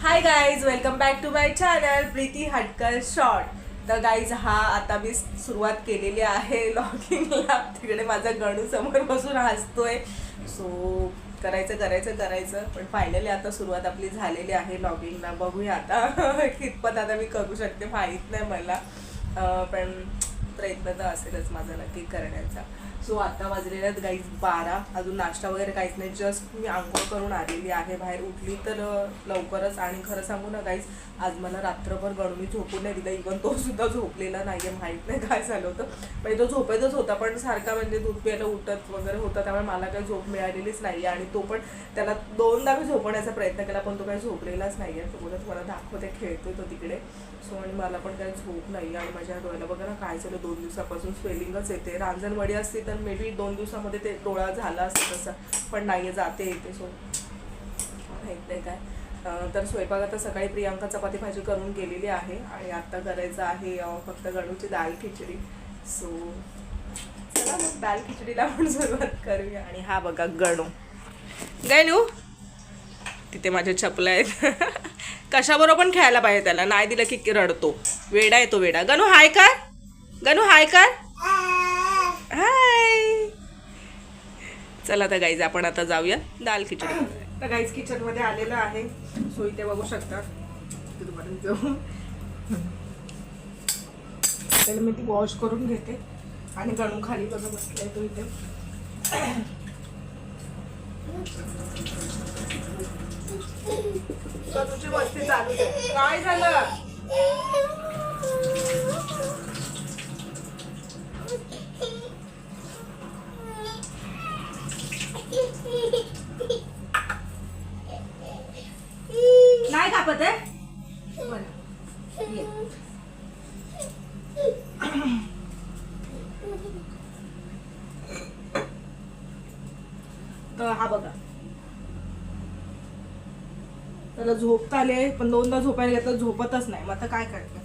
High guys, welcome back to my channel Preeti Hatkar short. तर guys हा आता मी सुरुवात केलेली आहे लॉगिंगला. तिकडे माझा गणू समोर बसून हसतोय. सो करायचं पण फायनली आता सुरुवात आपली झालेली आहे लॉगिंगला. बघूया आता कितपत आता मी करू शकते माहीत नाही मला, पण प्रयत्न तर असेलच माझा नक्की करण्याचा. सो आता वाजलेले आहेत गाईज 12. अजून नाश्ता वगैरे काहीच नाही. जस्ट मी आंघोळ करून आलेली आहे. बाहेर उठली तर लवकरच. आणि खरं सांगू ना गाईज, आज मला रात्रभर गणू मी झोपून नाही दिला. इव्हन तो सुद्धा झोपलेला नाही आहे. माहीत नाही काय झालं होतं. म्हणजे तो झोपेतच होता, पण सारखा म्हणजे दूध प्यायला उठत वगैरे होता. त्यामुळे मला काही झोप मिळालेलीच नाही आहे. आणि तो पण त्याला 2दा मी झोपवण्याचा प्रयत्न केला, पण तो काही झोपलेलाच नाही आहे. तो बोलत मला दाखवते, खेळतोय तो तिकडे. सो आणि मला पण काही झोप नाही. आणि माझ्या डोळ्याला बघा ना काय झालं, 2 दिवसापासून स्वेलिंगच येते. रांजणवाडी असते तर मे बी 2 दिवसामध्ये ते डोळा झाला असतं तसं, पण नाही जाते येते. सो माहीत नाही काय. तर स्वयंपाक आता सकाळी प्रियांका चपाती भाजी करून गेलेली आहे आणि आत्ता करायचं आहे फक्त गणूची दाल खिचडी. सो चला मग दाल खिचडीला आपण सुरुवात करूया. आणि हा बघा गणू तिथे माझ्या चपला आहेत. कशाबरोबर पण खेळायला पाहिजे त्याला, नाही दिलं की रडतो. वेडा येतो वेडा. गणू हाय कर. हाय. चला तर गाईज आपण आता जाऊया दाल खिचडी. तर गाईज किचनमध्ये आलेलं आहे. सो इथे बघू शकता. तिथपर्यंत जाऊ. त्याला मी ती वॉश करून घेते. आणि गणू खाली बघा बसलाय तो इथे. तुझी मस्ती चालू आहे. काय झालं? नाही कापत आहे. तर हा बघा, त्याला झोपता आले, पण 2दा झोपायला घेतलं, झोपतच नाही. मग आता काय करते.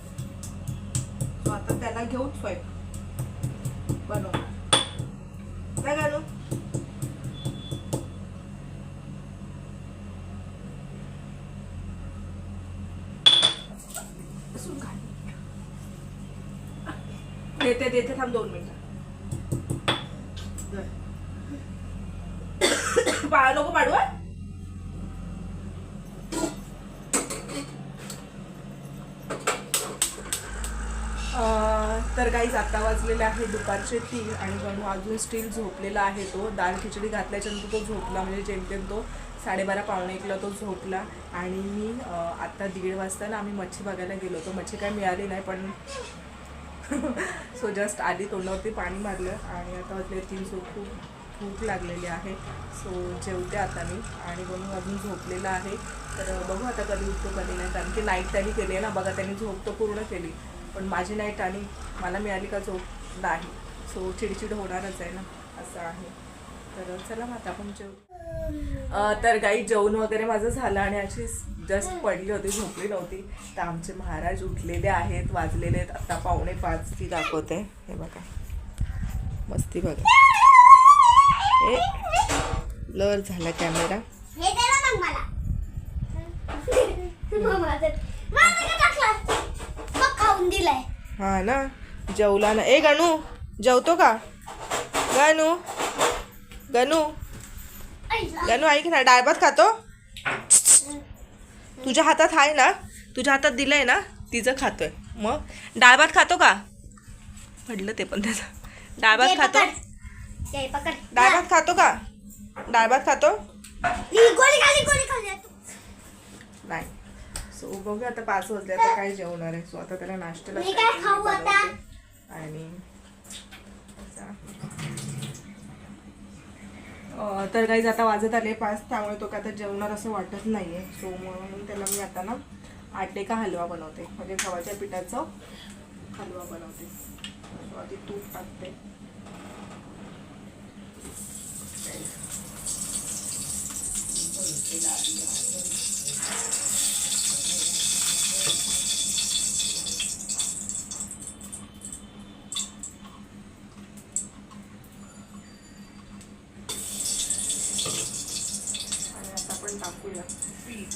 आता त्याला घेऊन स्वयंपाक बनवणार. काय घालू? देते थांब 2 मिनिटं. पाळा नको पाडू. तर गाईज आता वाजलेले आहे दुपारचे 3 आणि गणू अजून स्टील झोपलेला आहे. तो दाल खिचडी घातल्याच्यानंतर तो झोपला, म्हणजे जेमतेम तो 12:30 पावणे 1ला तो झोपला. आणि मी आत्ता 1:30 वाजता ना आम्ही मच्छी बघायला गेलो होतो. मच्छी काय मिळाली नाही, पण सो जस्ट आधी तोंडावरती पाणी मारलं. आणि आता वाजले 3. सो खूप भूक लागलेली आहे. सो जेवते आता मी. आणि गणू अजून झोपलेला आहे. तर बघू आता कधी उठतो कधी नाही, कारण की नाईट त्यांनी केली आहे ना. बघा त्यांनी झोप तर पूर्ण केली, पण माझी नाईट आणि मला मिळाली का झोप नाही. सो चिडचिड होणारच आहे ना, असं आहे. तर चला मग आता आपण जेवू. तर गाई जेवण वगैरे माझं झालं आणि अशी जस्ट पडली होती, झोपली नव्हती. तर आमचे महाराज उठलेले आहेत. वाजलेले आहेत आता 4:45. ती दाखवते. हे बघा मस्ती बघा. ए ब्लर झाला कॅमेरा. हा ना, जेवला ना. ए गणू जेवतो का? गणू ऐक ना, डाळ भात खातो. तुझ्या हातात आहे ना, तुझ्या हातात दिलंय ना, तिचं खातोय. मग डाळ भात खातो का? पडलं ते पण त्याचं. डाळ भात खातो का? डाळ भात खातो नाही. सो बघूया आता 5 वाजले, आता काय जेवणार आहे. सो आता त्याला नाश्त्याला आणि तर काही आता वाजत आले 5, त्यामुळे तो काय आता जेवणार असं वाटत नाही आहे. सो म्हणून त्याला मी आता ना आटेका हलवा बनवते, म्हणजे गव्हाच्या पिठाचं हलवा बनवते. सो आधी तूप टाकते. टाकूया पीठ.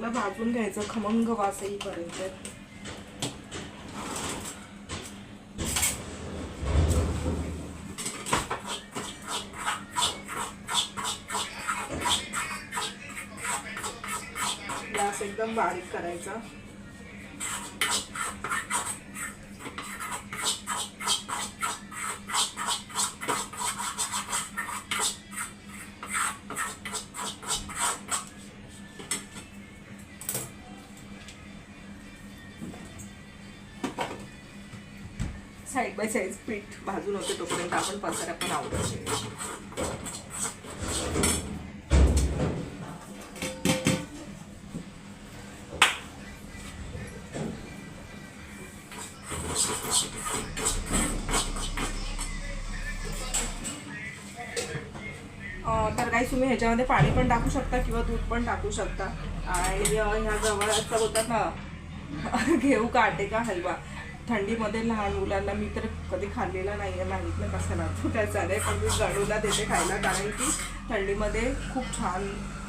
चांगलं भाजून घ्यायचं खमंग वास येईपर्यंत. गॅस एकदम बारीक करायचा. साईड बाय साईड पीठ भाजून होते तोपर्यंत आपण पसारा पण आवडतो. तर काही तुम्ही ह्याच्यामध्ये पाणी पण टाकू शकता किंवा दूध पण टाकू शकता. आणि ह्या गव्हाचा बोलतात ना घेऊ काटे का हलवा, थंडीमध्ये लहान मुलांना मी तर कधी खाल्लेला नाही आहे, माहीत नाही कसा लागतो त्याचा नाही, पण मी गणूला देते खायला कारण की थंडीमध्ये खूप छान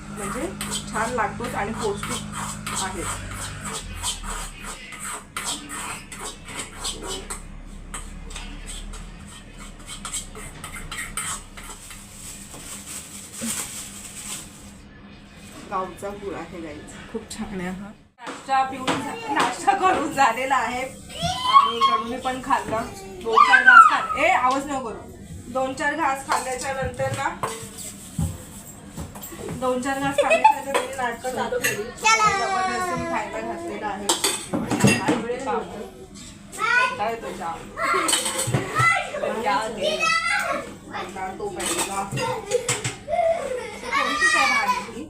म्हणजे छान लागतोच आणि पौष्टिक आहे. गावचा गुळ आहे गाईचा, खूप छान आहे हा. नाश्ता करून झालेला आहे आणि गणूने पण खाल्लं. 2-4 घास खाल्ले. आवाज नको करू. 2-4 घास खाल्ल्याच्या नंतर ना 2-4 घास खाल्ल्याच्या नंतर नाटकं चालू केली. जबरदस्ती खायला घातलेलं आहे. काय तुझ्या तो पहिला काय भाजी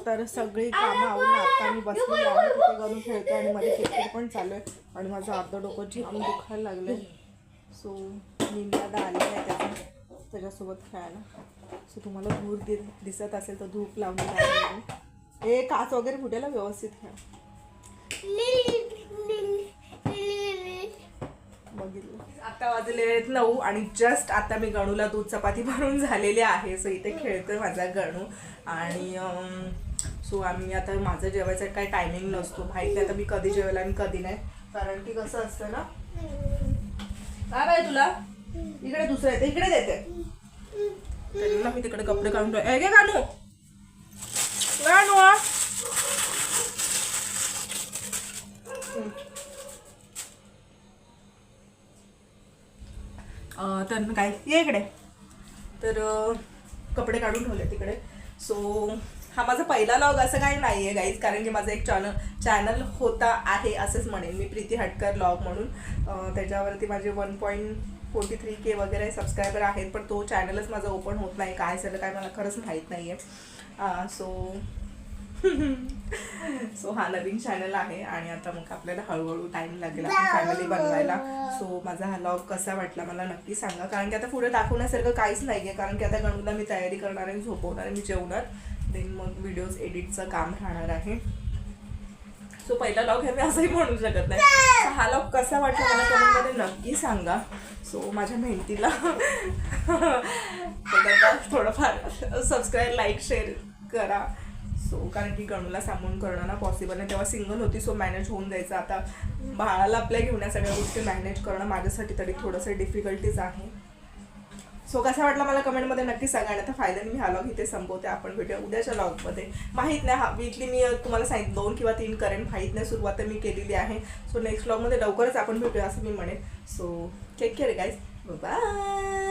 तर सगळी कामं आवडून आता मी बसलेली आहे. तिथे गणू खेळतो आणि मध्ये क्रिकेट पण चालू आहे आणि माझं अर्धं डोकं जाम दुखायला लागलं आहे. सो मी दादा आले आहे त्याच्यासोबत खेळायला. सो तुम्हाला धूर दिसत असेल तर धूप लावून आहे. हे काच वगैरे फुटेला व्यवस्थित खेळा. बघितलं आता वाजले 9 आणि जस्ट आता मी गणूला दूध चपाती भरून झालेली आहे. सो इथे खेळतोय माझा गणू आणि सो आम्ही आता माझं जेवायचं काही टायमिंग नसतो, माहिती आता मी कधी जेवेल आणि कधी नाही, कारण की कसं असतं ना. काय बाय तुला इकडे दुसरं येते इकडे देते त्यांना मी तिकडे कपडे काढून गणू गणू तर काय ये इकडे. तर कपडे काढून ठेवले तिकडे. सो हा माझा पहिला व्लॉग असं काही नाही आहे गाईज, कारण की माझं एक चॅनल होता आहे असंच म्हणेन मी, प्रीती हटकर व्लॉग म्हणून. त्याच्यावरती माझे 1.43K वगैरे सबस्क्रायबर आहेत, पण तो चॅनलच माझा ओपन होत नाही. काय झालं काय मला खरंच माहीत नाही आहे. सो हा नवीन चॅनल आहे आणि आता मग आपल्याला हळूहळू टाईम लागेल आपण फॅमिली बनवायला. सो माझा हा व्लॉग कसा वाटला मला नक्की सांगा, कारण की आता पुढे दाखवण्यासारखं काहीच नाही आहे, कारण की आता गणूला मी तयारी करणार आहे, झोपवणार आहे, मी जेवणार, देन मग व्हिडिओज एडिटचं काम राहणार आहे. सो पहिला व्लॉग हे मी असंही म्हणू शकत नाही. हा व्लॉग कसा वाटला मला कमेंटमध्ये नक्की सांगा. सो माझ्या मेहनतीला थोडंफार सबस्क्राईब लाईक शेअर करा. सो कारण की गणूला सांभाळून करणं ना पॉसिबल नाही, तेव्हा सिंगल होती सो मॅनेज होऊन जायचं. आता बाळाला आपल्या घेऊन या सगळ्या गोष्टी मॅनेज करणं माझ्यासाठी तरी थोडंसं डिफिकल्टीज आहे. सो कसा वाटला मला कमेंटमध्ये नक्की सांगा. आणि आता फायनली मी हा व्लॉग इथे संपवते. आपण भेटूया उद्याच्या व्लॉगमध्ये. माहीत नाही हा वीकली मी तुम्हाला सांगितलं 2 किंवा 3 करेन, माहीत नाही, सुरुवात मी केलेली आहे. सो नेक्स्ट व्लॉगमध्ये लवकरच आपण भेटूया असं मी म्हणेन. So take care guys, bye.